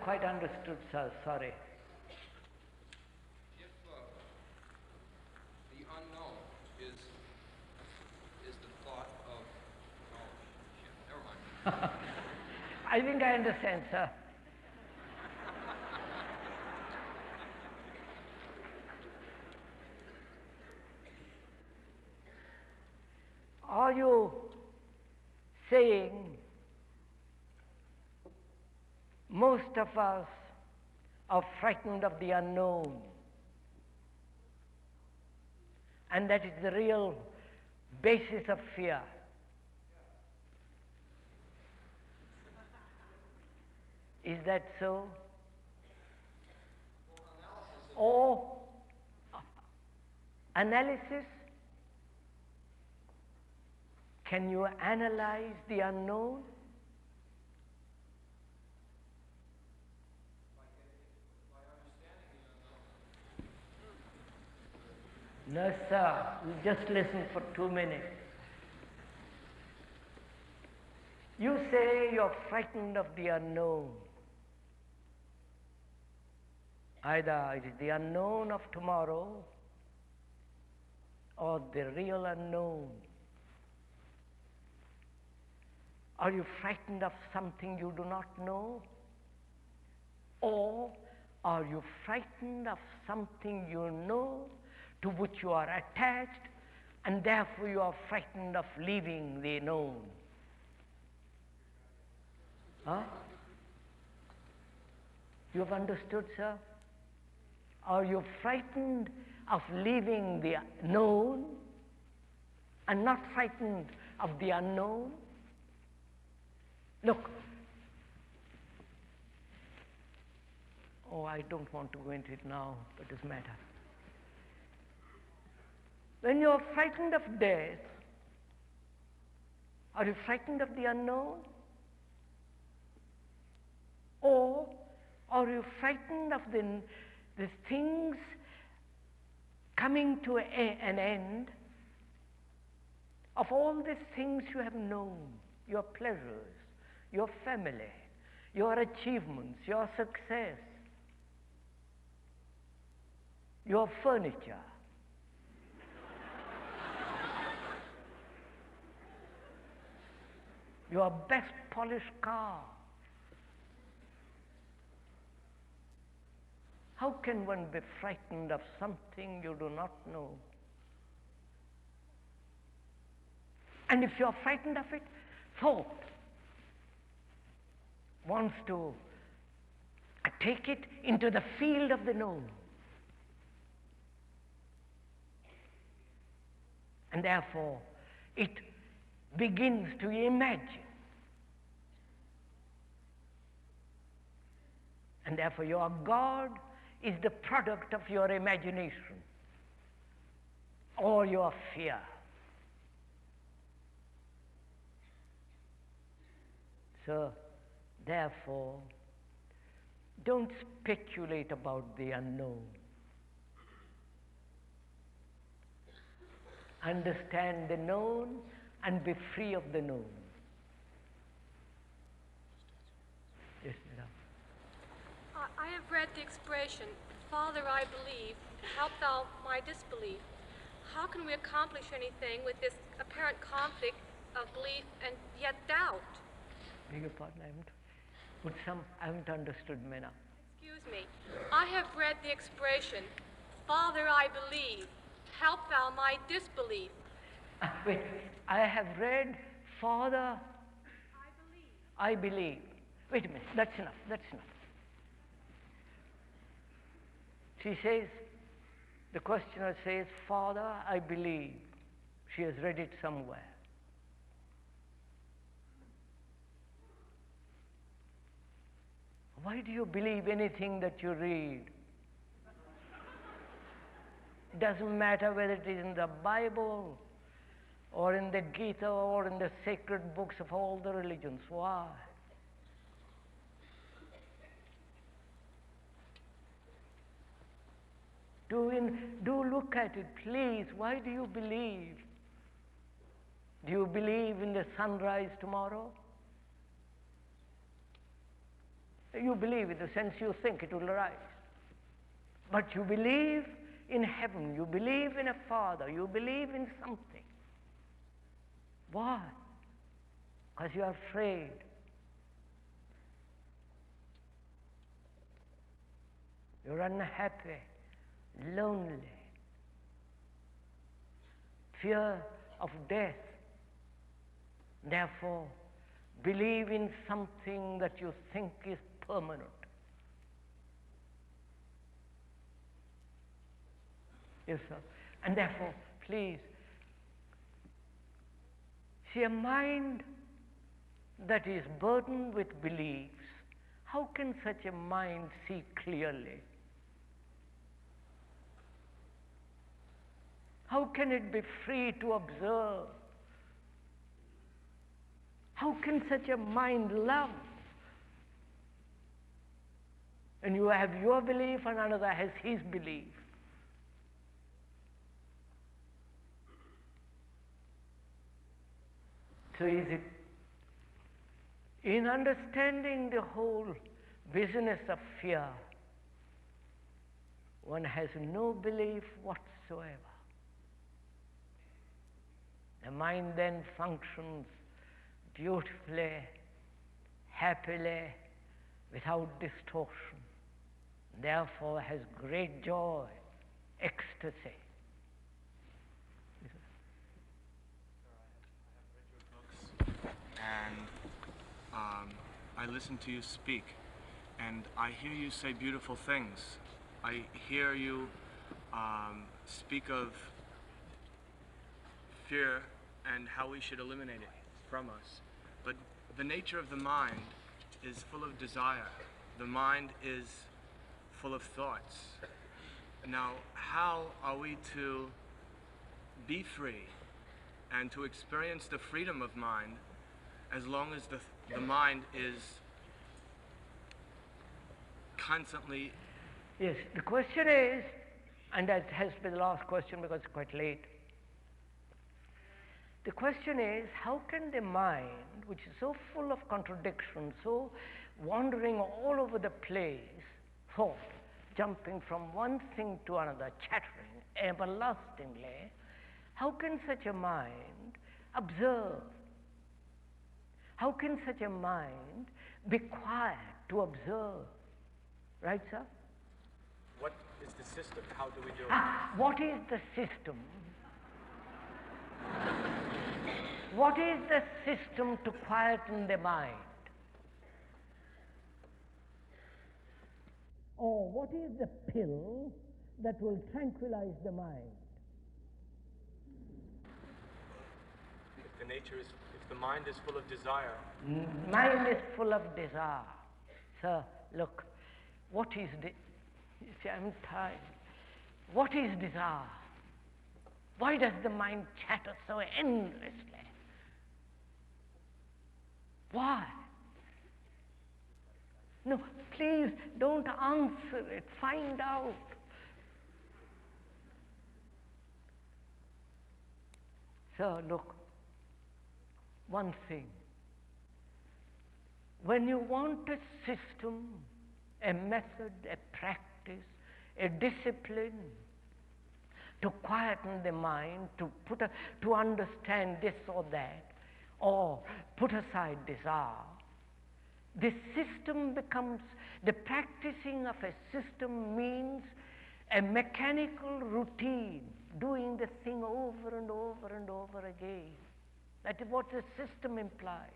quite understood, sir. Sorry. If the unknown is the thought of never mind. I think I understand, sir. Are you saying most of us are frightened of the unknown, and that is the real basis of fear? Is that so? Or analysis? Can you analyze the unknown? No, sir. You just listen for 2 minutes. You say you're frightened of the unknown. Either it is the unknown of tomorrow or the real unknown. Are you frightened of something you do not know? Or are you frightened of something you know to which you are attached, and therefore you are frightened of leaving the known? Huh? You have understood, sir? Are you frightened of leaving the known and not frightened of the unknown? Look. Oh, I don't want to go into it now, but it doesn't matter. When you are frightened of death, are you frightened of the unknown? Or are you frightened of the things coming to an end, of all these things you have known, your pleasures, your family, your achievements, your success, your furniture, your best polished car? How can one be frightened of something you do not know? And if you are frightened of it, thought wants to take it into the field of the known. And therefore, it begins to imagine. And therefore, your God is the product of your imagination or your fear. So, therefore, don't speculate about the unknown. Understand the known and be free of the known. Yes, madam. I have read the expression, Father, I believe, help thou my disbelief. How can we accomplish anything with this apparent conflict of belief and yet doubt? Beg your pardon, I haven't understood, Mena. Excuse me. I have read the expression, Father, I believe, help thou my disbelief. Wait, I have read, Father, I believe. Wait a minute, that's enough. She says, the questioner says, Father, I believe. She has read it somewhere. Why do you believe anything that you read? It doesn't matter whether it is in the Bible or in the Gita or in the sacred books of all the religions. Why? Do look at it, please. Why do you believe? Do you believe in the sunrise tomorrow? You believe in the sense you think it will arise. But you believe in heaven, you believe in a Father, you believe in something. Why? Because you are afraid. You're unhappy, lonely, fear of death. Therefore, believe in something that you think is permanent. Yes, sir. And therefore, please, see, a mind that is burdened with beliefs, how can such a mind see clearly? How can it be free to observe? How can such a mind love? And you have your belief and another has his belief. So is it, in understanding the whole business of fear, one has no belief whatsoever. The mind then functions beautifully, happily, without distortion. Therefore has great joy, ecstasy. And I listen to you speak, and I hear you say beautiful things. I hear you speak of fear and how we should eliminate it from us. But the nature of the mind is full of desire. The mind is full of thoughts. Now, how are we to be free and to experience the freedom of mind as long as the mind is constantly... Yes, the question is, and that has been the last question because it's quite late. The question is, how can the mind, which is so full of contradictions, so wandering all over the place, thought, jumping from one thing to another, chattering everlastingly, how can such a mind observe? How can such a mind be quiet to observe? Right, sir? What is the system? How do we do it? What is the system? What is the system to quieten the mind? Or what is the pill that will tranquilize the mind? If the mind is full of desire. Mind is full of desire. Sir, look, what is see, I'm tired. What is desire? Why does the mind chatter so endlessly? Why? No, please don't answer it. Find out. So look, one thing. When you want a system, a method, a practice, a discipline to quieten the mind, to understand this or that, or put aside desire, this system becomes, the practicing of a system means a mechanical routine, doing the thing over and over and over again. That is what the system implies.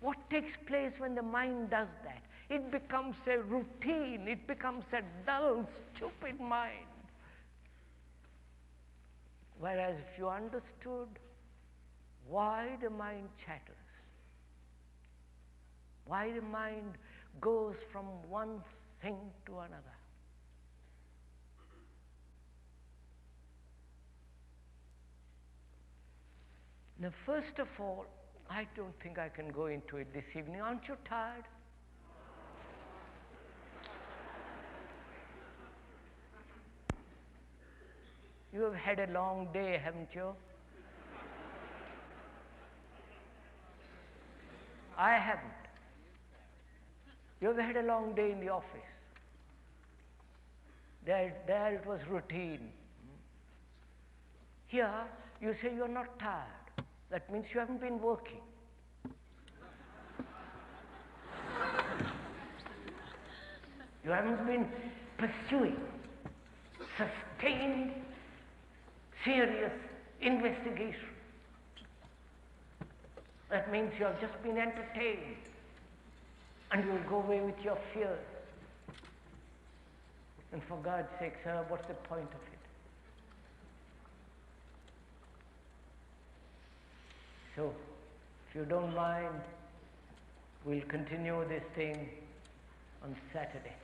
What takes place when the mind does that? It becomes a routine, it becomes a dull, stupid mind. Whereas if you understood why the mind chatters, why the mind goes from one thing to another, now first of all, I don't think I can go into it this evening. Aren't you tired? You have had a long day, haven't you? I haven't. You've had a long day in the office. There it was routine. Here, you say you're not tired. That means you haven't been working. You haven't been pursuing sustained, serious investigation. That means you have just been entertained, and you will go away with your fears. And for God's sake, sir, what's the point of it? So, if you don't mind, we'll continue this thing on Saturday.